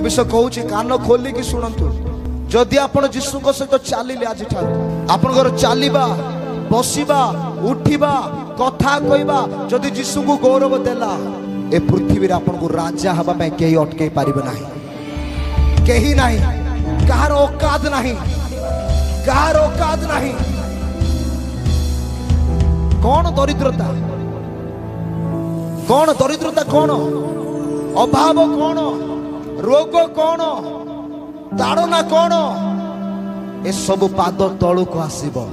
मनीष कहूँ कान खोलिकी शुणु जदि आपण जीशु सहित चलिले आज आपणकर चलवा बसवा उठा कथा कहवा जदि जीशु को गौरव देला ए पृथ्वी आपन को राजा हवा में कहीं अटके पारिबे नाही कहीं नहीं कहार औकात नहीं कहार औकात नहीं। कौन दरिद्रता कौन अभाव कौन रोग कौन ताड़ना कौन ए सब पाद तलू को आसीबो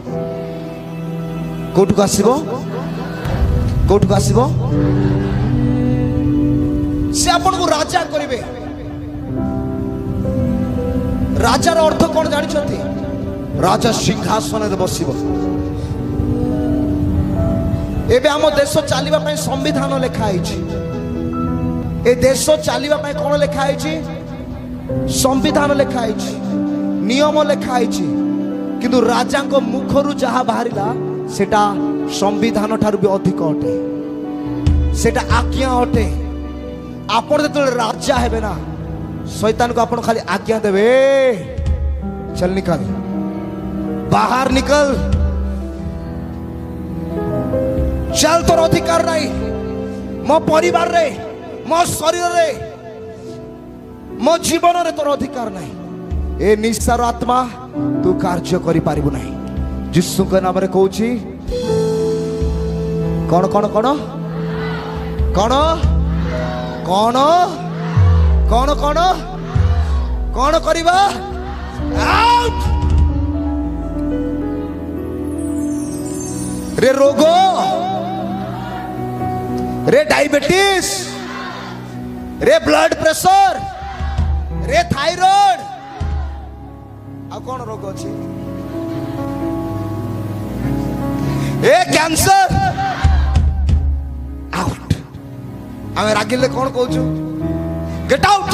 कोठू आसीबो से आपन को राजा करिवे। राजार अर्थ कौन जानी राजा सिंहासन रे बसिबो। एबे आम देश चलिबा पई संविधान लिखा है ए देश चलिबा पई कौन लिखा है संविधान लिखा है नियम लिखा है किंतु राजा को मुखरु जहा बाहरिला सेटा संविधान ठारू भी अधिक अटे सेटा आज्ञा अटे। आपण जो राजा हेबे ना शैतान को आपण खाली आज्ञा देवे चल निकल बाहर निकल चल तोर अधिकार नहीं मो परिवार रे मो शरीर रे मो जीवन रे तोर अधिकार नहीं ए निस्सार आत्मा तू कार्य करि पारिबु नहीं। यीशु के नाम रे कहूची कौन कौन कौन कौन कौन कौन कौन कौन करिबा आउट रे रोगो रे डायबिटीज रे ब्लड प्रेशर रे थायराइड आ कौन रोग अछि ए कैंसर आउट। आमे रागिले कौन कहूछु गेट आउट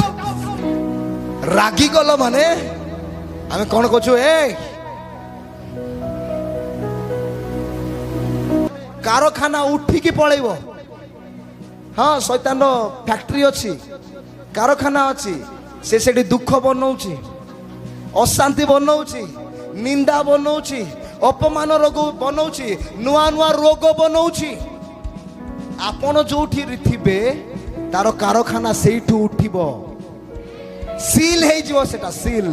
रागी गलो माने आमे कौन कहूछु ए कारखाना उठिकी पळेबो। हाँ शैतान फैक्ट्री अच्छी कारखाना अच्छी से सेठी दुख बनाऊची अशांति बनाऊची निंदा बनाऊची अपमान रोग बनाऊची नुआ नुआ रोग बनाऊची। आपण जोठी थिबे तार कारखाना सेठू उठिबो सील हे जीवो सेटा सील।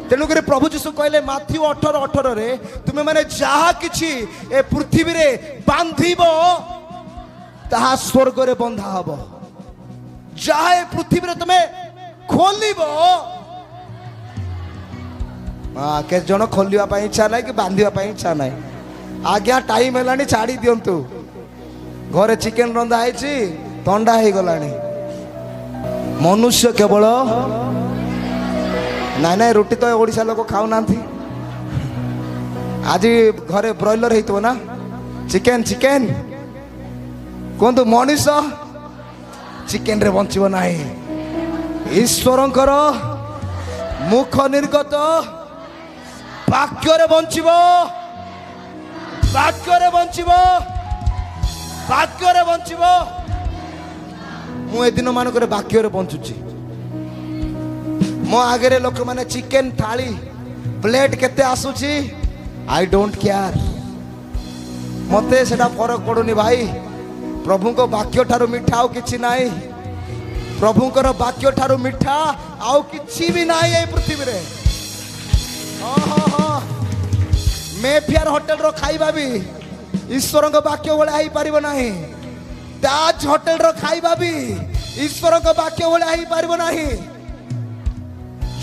तेणुक प्रभु जीशु कहले माथ्यू 18:18 रे तुमे माने जहा किछि ए पृथ्वी रे बांधिबो ताहा स्वर्ग रे बंधा हबो जहा ए पृथ्वी रे तुमे खोलिबो। के जन खोलिबा पई इच्छा नै कि बांधिबा पई इच्छा नै आज्ञा टाइम हेलानी छाड़ी दियंतु घरे चिकन रंधा आइछि ठंडा हे गलानी। मनुष्य केवल ना ना रोटी तो ओडिशा लोक खाऊ नांथी आज घरे ब्रॉयलर हेतो ना चिकन चिकन कोंतु मनीष चिकन रे बंचिबो नाही ईश्वरंकर मुख निर्गत वाक्य रे बंचिबो वाक्य रे बंचिबो वाक्य रे बंचिबो। मु ए दिन मानक रे वाक्य रे बंचुची मो आगे लोक माने चिकन थाली प्लेट केते आसुची आई डोंट केयर मते सेटा फरक पड़ुनी भाई। प्रभु को वाक्य ठारू मिठा आउ किछि नाही प्रभुंकर वाक्य ठारू मिठा आउ किछि भी नाही ए पृथ्वी रे। मेफेयर होटल रो खाइबा भी ईश्वर को वाक्य भले आई पारिबो नाही ताज होटल रो खाइबा भी ईश्वर को वाक्य भले आई पारिबो नाही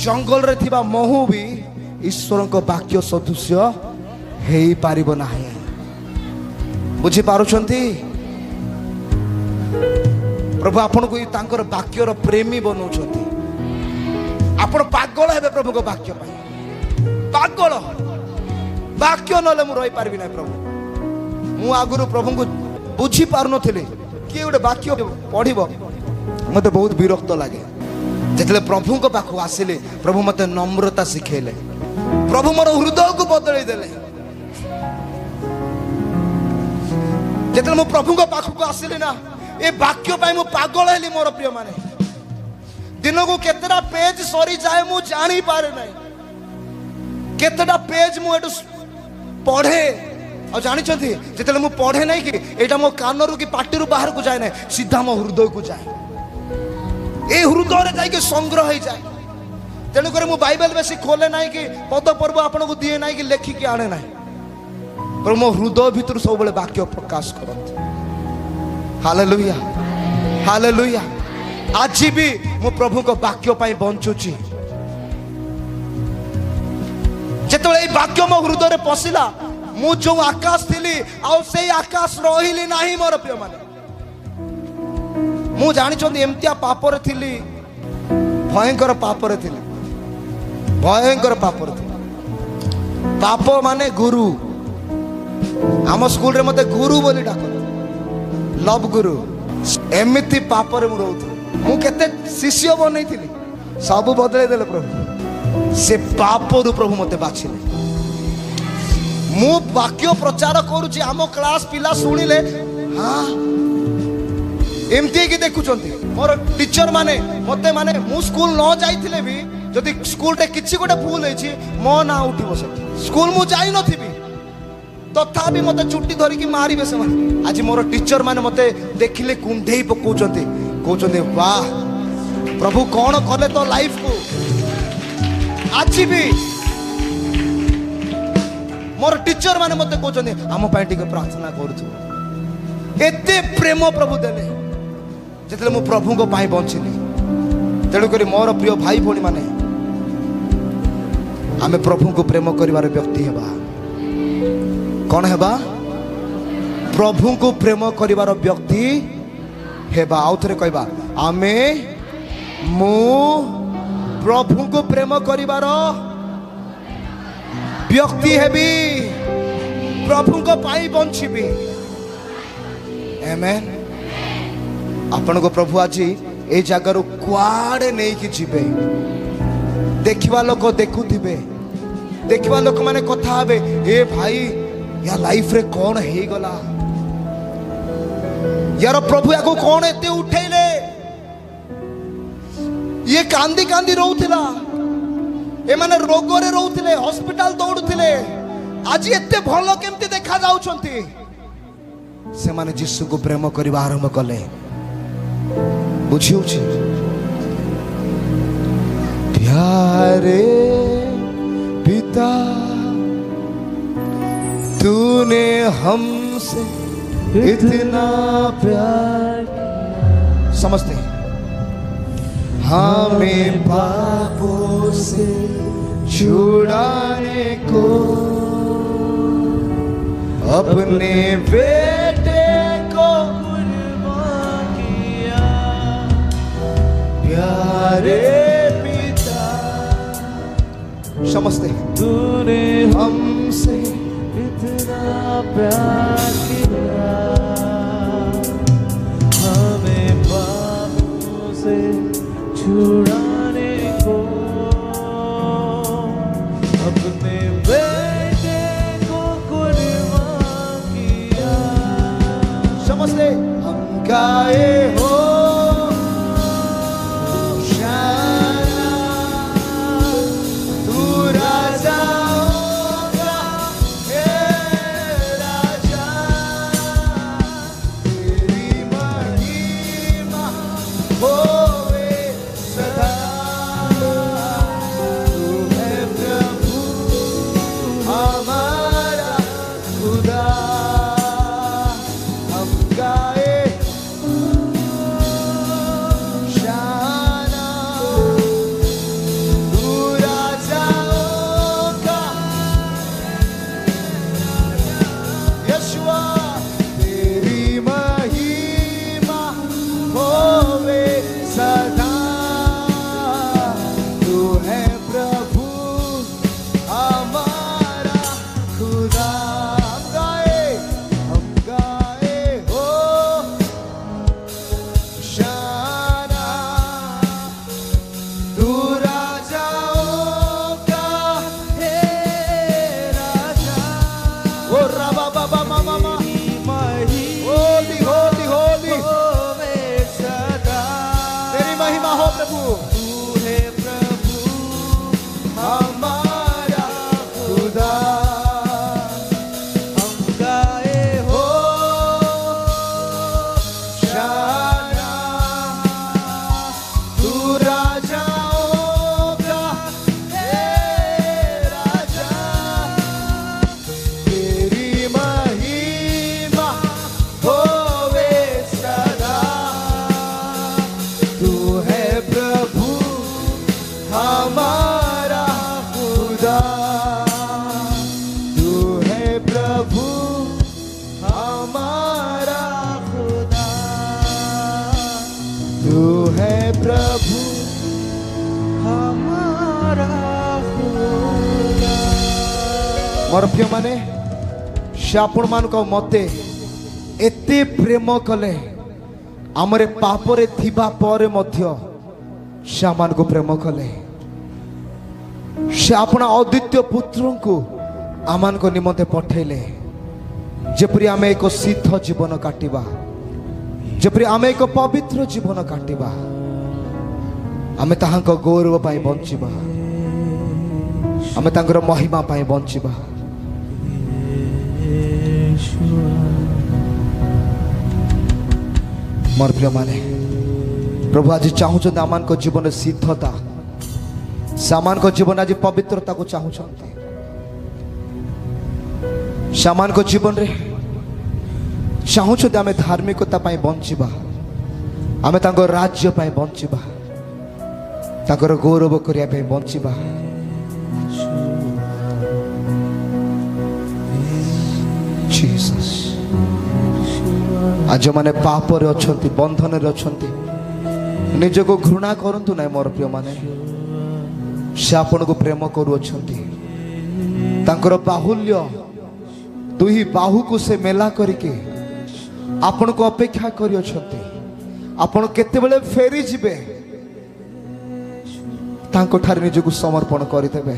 जंगल रे थिबा महू भी ईश्वर को वाक्य सदृश्य हेई पारिबो नाही। बुझी पारुछंती प्रभु आपन को तांकर वाक्य रो प्रेमी बनौछंती आपण पागल हेबे प्रभु को वाक्य पाई पागल वाक्य नले मु रही पारबी ना प्रभु मु आगुरु प्रभु को बुझी पार नथिले कि गोटे वाक्य पढ़िबो मते बहुत विरक्त लागे। जेतले प्रभु को पाखु आसिले प्रभु मते नम्रता सिखेले प्रभु मोर हृदय को बदलै देले। जेतले मु प्रभु को पाखु को आसिले ना ए वाक्य पाई मु पागल हेली मोर प्रिय माने दिन को केतटा पेज सरी जाए मु जानी पारे नहीं केतटा पेज मु एटू पढ़े और जानी जिते मु पढ़े नहीं कि एटा मो कानरू कि पार्टी बाहर को जाए ना सीधा मो हृदय को जाए ए हृदय जाके संग्रह हो जाए तेणुक मु बाइबल बेसी खोले ना कि पद पर्व आपन को दिए ना कि लेखिकी आने ना पर मो हृदय भितर सब वाक्य प्रकाश करते हालेलुया हालेलुया आज भी मो प्रभु को वाक्य पाई बंचुची जेतबेले ए वाक्य मो हृदय पशिला मु जो आकाश थिली आ से आकाश रहिली नाही मोर प्रिय माने मु जानि छथि एमतिया पाप रे थिली भयंकर पाप रे थिली भयंकर पाप रे थिली पाप माने गुरु आम स्कूल रे मते गुरु बोली डाक लव गुरु एमिति पाप रे मु रहउथि मु केते शिष्य बनै थिली सब बदले देले प्रभु से पाप रु प्रभु मते बाछिले मु वाक्य प्रचार करूची आम क्लास पिला शुणिले हाँ एमती कि देखुचंती मोर टीचर माने मते माने मु स्कूल न जाइथिले भी जदि स्कूल रे किछि गोटे भूल हेछि मो ना उठिबो से स्कूल मु जाई नथिबी तथापि मते चुट्टी धरि कि मारिबे से माने आज मोर टीचर माने मते देखिले कुंढेई पकोचंती कहउचंती वाह प्रभु कोन कले तो लाइफ को आज भी मोर टीचर माने मते कहउचंती हम पाई टिके प्रार्थना करूछु एते प्रेम प्रभु देले जेतले मु प्रभु को पाई बंचिली तेणु करी मोर प्रिय भाई भोनी माने आमे प्रभु को प्रेम करिवार व्यक्ति हेबा कौन हेबा प्रभु को प्रेम करिवार व्यक्ति हेबा आउ थरे कहबा आमे मु प्रभु को प्रेम करिवार व्यक्ति हेबी प्रभु को पाई बंचिबी आमेन आपण को प्रभु आज ए जगार कुआड़े नहीं कि जीवे देखिबा लोक देखुथिबे देखिबा लोक माने कथा हेबे ए भाई या लाइफ रे कौन हे गला यार प्रभु या को कौन एते उठेले ये कांदी कांदी रोउथिला ए माने रोग रे रोउथिले हॉस्पिटल दौड़ुथिले आज एते भलो केमती देखा जाउछंती से माने यीशु को प्रेम करबा आरंभ कले बुझिउछि प्यारे पिता तूने हमसे इतना प्यार समझते हमें पापों से छुड़ाने को अपने बेटे को कुर्बान किया प्यारे पिता समझते तूने हमसे इतना प्यार किया हमें पापों से छुड़ाने को अपने बेटे को कुर्बान किया समझते हम गाए हो सदा मोर प्रिय माने से आपण मान को मते एते प्रेम कले आमरे पापरे थिबा परे मध्य से आमान को प्रेम कले से अपना अद्वितीय पुत्र को आमान को निमंते पठेले जेपरी आमे एक सिद्ध जीवन काटिबा जेपरी आमे एक पवित्र जीवन काटिबा आमे ताहांक गौरव पाई बंचिबा आमे तांकर महिमा पाई बंचिबा मोर प्रिय माने प्रभु आज चाहूछन आमान को जीवन सिद्धता सामान को जीवन आज पवित्रता को चाहूछन सामान को जीवन रे चाहूछन आमे धार्मिकता पाई बंचिबा आमे तांको राज्य पाई बंचिबा तांकर गौरव करिया पाई बंचिबा जीसस आज माने पाप रे अछंती बंधन रे अछंती निज को घृणा करंतु नै मोर प्रिय माने से आपण को प्रेम करू अछंती तांकर बाहुल्य दुही बाहु को से मेला करके आपण को अपेक्षा करी अछंती आपण केते बेले फेरी जिबे तांको ठार निज को समर्पण करि देबे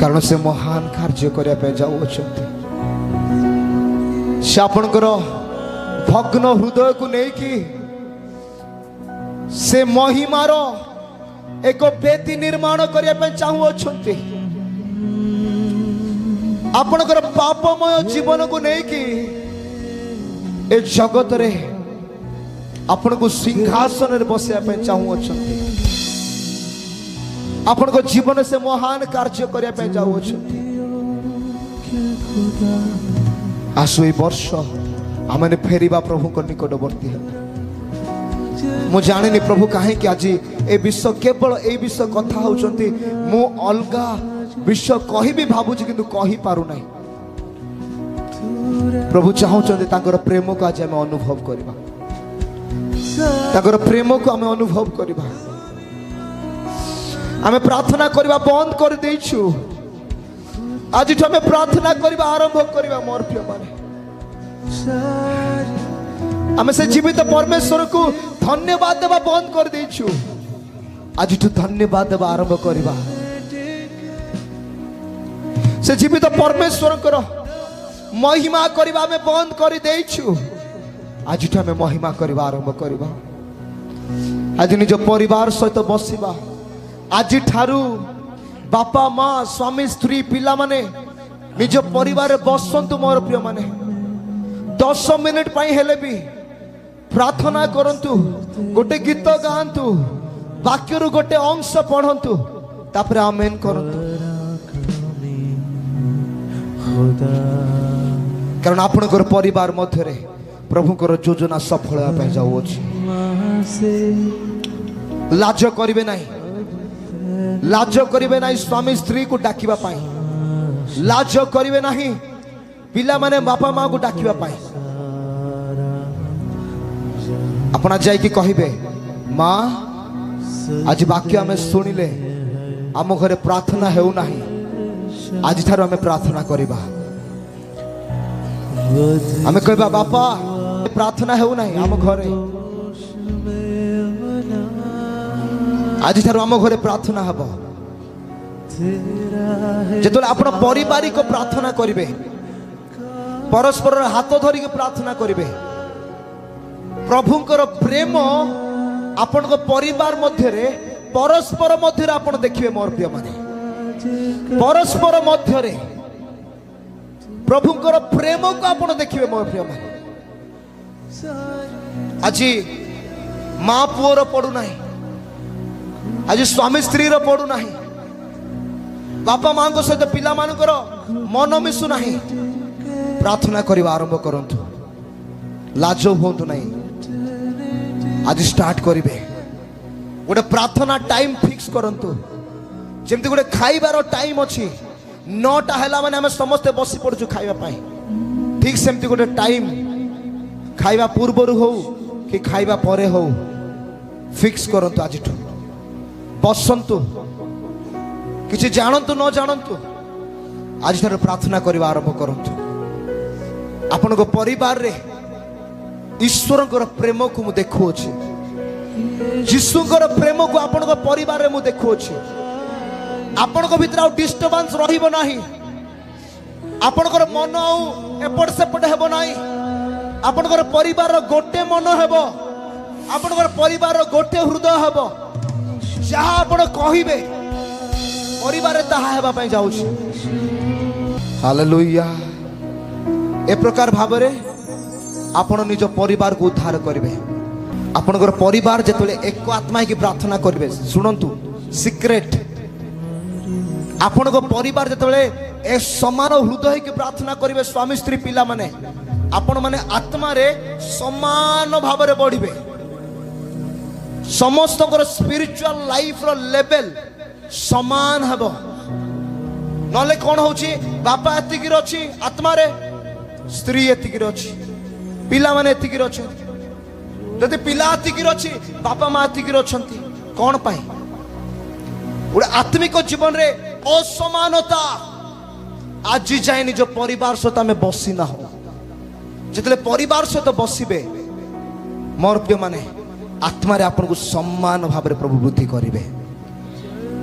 कारण से महान कार्य करिया पे जाऊ अछंती से आपणकर भग्न हृदय को नहीं कि से महिमार एक बेदी निर्माण करिया पे चाहू अछंती आपणकर पापमय जीवन को नहीं कि ए जगत रे आपण को सिंहासन रे बसिया पे चाहू अछंती आपण को जीवन से महान कार्य करिया पे जाऊ अछंती आसु ए वर्ष आमने फेरिबा प्रभु को निकटवर्ती मु जानिनी प्रभु काहे कि आज ए विश्व केवल ए विश्व कथा होचंती मु अलगा विश्व कहि भी भाबुची किंतु कहि पारु नै प्रभु चाहउचंती तांकर प्रेम को आज हम अनुभव करबा तांकर प्रेम को हम अनुभव करबा आमे प्रार्थना करबा बंद कर देइछु आज हमें प्रार्थना करबा आरंभ करबा मोर प्रिय माने आमे से जीवित परमेश्वर को धन्यवाद देबा बंद कर देइछु आज धन्यवाद देबा आरंभ करबा से जीवित परमेश्वर को महिमा करबा में बंद कर देइछु आज हमें महिमा करबा आरंभ करबा आज निज परिवार सहित बसिबा आज ठारू बापा माँ स्वामी स्त्री पिला माने निज परिवार बसंतु मोर प्रिय माने 10 मिनिट पाई हेले भी प्रार्थना करंतु गोटे गीत गांतु वाक्य रु गोटे अंश पढ़ंतु तापर आमेन करंतु कारण आपनकर परिवार मध्य रे प्रभुकर योजना सफल होय जाउ अछि लाज करिवे नाही लाज करिवे नाही स्वामी स्त्री को डाकिबा पाई लाज करिवे नाही पिला माने बापा माँ को डाकिबा पाई अपना जाय कि कहिबे माँ आज वाक्य हमें सुनिले आम घरे प्रार्थना हेउ नाही आज थारो हमें प्रार्थना करिबा हमें कहबा बापा प्रार्थना हेउ नाही आम घरे आज थारो आम घरे प्रार्थना हबो जेतले आपण पारिवारिक प्रार्थना करिवे परस्पर हाथ धरिक प्रार्थना करिवे प्रभुंकर प्रेम आपण को परिवार मध्य रे परस्पर मध्य रे आपण देखिबे मोर प्रिय माने परस्पर मध्य रे प्रभुंकर प्रेम को आपण देखिबे मोर प्रिय माने आज माँ पुओर पडु नाही आज स्वामी स्त्री रो पडु नाही बापा माँ को सहित पिला मानकर मन मिसु नाही प्रार्थना करबा आरंभ करंतु लाज होंतु नाही आज स्टार्ट करिवे गोटे प्रार्थना टाइम फिक्स करंतु जेमति गोटे खाइबार टाइम अछि 9टा हैला माने हम समस्त बसी पड़छु खाइबा पाई ठीक सेमति गोटे टाइम खाइबा पूर्वरु हो कि खाइबा परे हो फिक्स करंतु आज बसंतु किसी जानतु न जानतु आज ठार प्रार्थना करने आरंभ करतु आपण परिवार रे ईश्वर प्रेम को मु देखुची जीशुकर प्रेम को आपण परिवार रे मु देखुची आपण भीतर आउ डिस्टर्बेंस रहिबो नाही आपणकर मन आउ एपट सेपट हेबो नाही आपणकर परिवार गोटे मन हेबो आपणकर परिवार गोटे हृदय हेबो जहा आपण कहिबे परिवार ताहा हेबा पई जाउछी हालेलुया ए प्रकार भाबरे आपण निज परिवार को उद्धार करिवे आपणकर परिवार जेतले एक आत्मा की प्रार्थना करिवे सुनंतु सीक्रेट आपण परिवार जेतले ए समान हृदय की प्रार्थना करिवे स्वामी स्त्री पिला माने आपण माने आत्मा रे समान भाव रे बढ़िबे समस्त स्पिरिचुअल लाइफ रो लेवल समान हबो नले कोन होची बापा एतिकी रछि आत्मा रे स्त्री एतिकी रछि पिला माने एतिकी रछि जदि पिला एतिकी रछि बापा मा एतिकी रछंती कोन पाई उडे आत्मिक जीवन रे असमानता आज जाए निज परिवार सहित आम बसी ना हो जितने परिवार सहित बसबे मोर प्रिय माने आत्मा रे आपन को सम्मान भाव रे प्रभु वृद्धि करिवे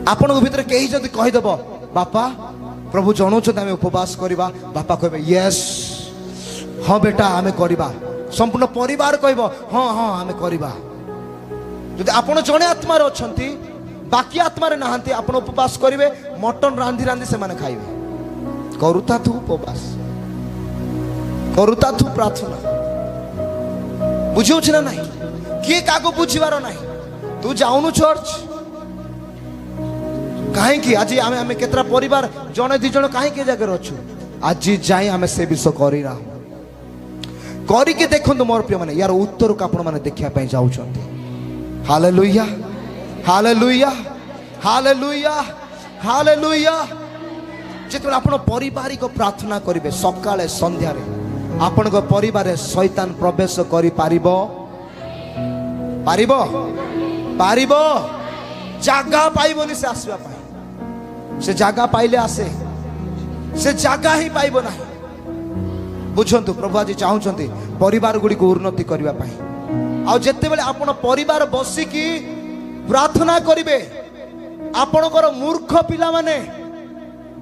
आपन को भीतर कहीं जदि कहि देबो बापा प्रभु जणौ छ आम उपवास करबा बापा कहबे यस हां बेटा आमे करबा संपूर्ण परिवार कहबो हां हां आमे करबा जदि आपन जणे आत्मा रे अछंती बाकी आत्मा रे नाहंती आपन उपवास करिवे मटन रांधी रांधी से माने खाइबे करुता तू उपवास करुता तू प्रार्थना बुझौ छ ना नहीं किए काको बुझिबार नहीं तू जाउनु चर्च काहे कि आज आमे आमे केतरा परिवार जने दि जण काहे के जगह रछु आज जाई आमे से विषय करी रा करी के देखंतु मोर प्रिय माने यार उत्तर को आपण माने देखिया पई जाउ छथि हालेलुया हालेलुया हालेलुया हालेलुया जेतबे आपण पारिवारिक प्रार्थना करिवे सकाळे संध्या रे आपण को परिवार रे शैतान प्रवेश करि पारिबो पारिबो पारिबो जागा पाइबोनी से आसबा पाई से जागा पाइले आसे से जागा ही पाइबो नाही बुझंतु प्रभु आज चाहुचंती परिवार गुडी को उन्नति करबा पाई आ जत्ते बेले आपण परिवार बसी की प्रार्थना करिवे आपणकर मूर्ख पिला माने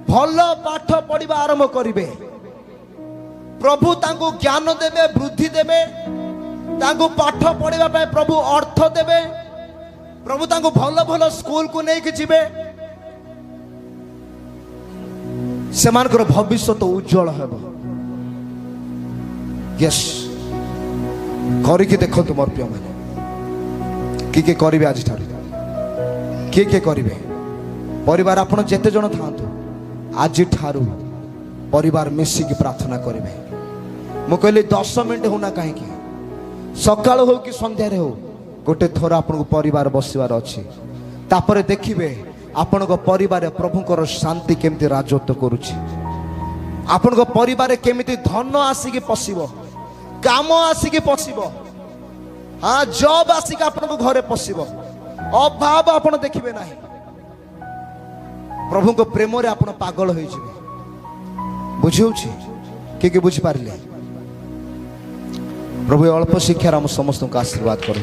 भल पाठ पढ़ा आरंभ करिवे प्रभु तांको ज्ञान देवे वृद्धि देवे तांको पाठ पढ़ा पाए प्रभु अर्थ देवे प्रभु तांको भल भल स्कूल को नहीं जीवे सेमानकर भविष्य तो उज्जवल हेबो यस करिके देखंतु मोर प्रिय माने के करिवे आज ठार के करिवे परिवार आपण जेते जण थांतु आज ठारू परिवार मिसिकी प्रार्थना करिवे मु कहली 10 मिनिट होना कहीं सकाळ हो कि संध्या रे हो गोटे थोर आपन को परिवार बसिवार अछि तापरे देखिबे आपन को परिवार प्रभुकर शांति केमती राजत्व करूछि आपन को परिवार केमती धन आसिकी पसिबो काम आसिकी पसिबो हाँ जॉब आसिकी आपन को घरे पसिबो अभाव आपन देखिबे नाही प्रभु को प्रेम रे आपन पागल होई जिवे बुझौछि के बुझि पारले प्रभु अल्प शिक्षा हम समस्त को आशीर्वाद करू।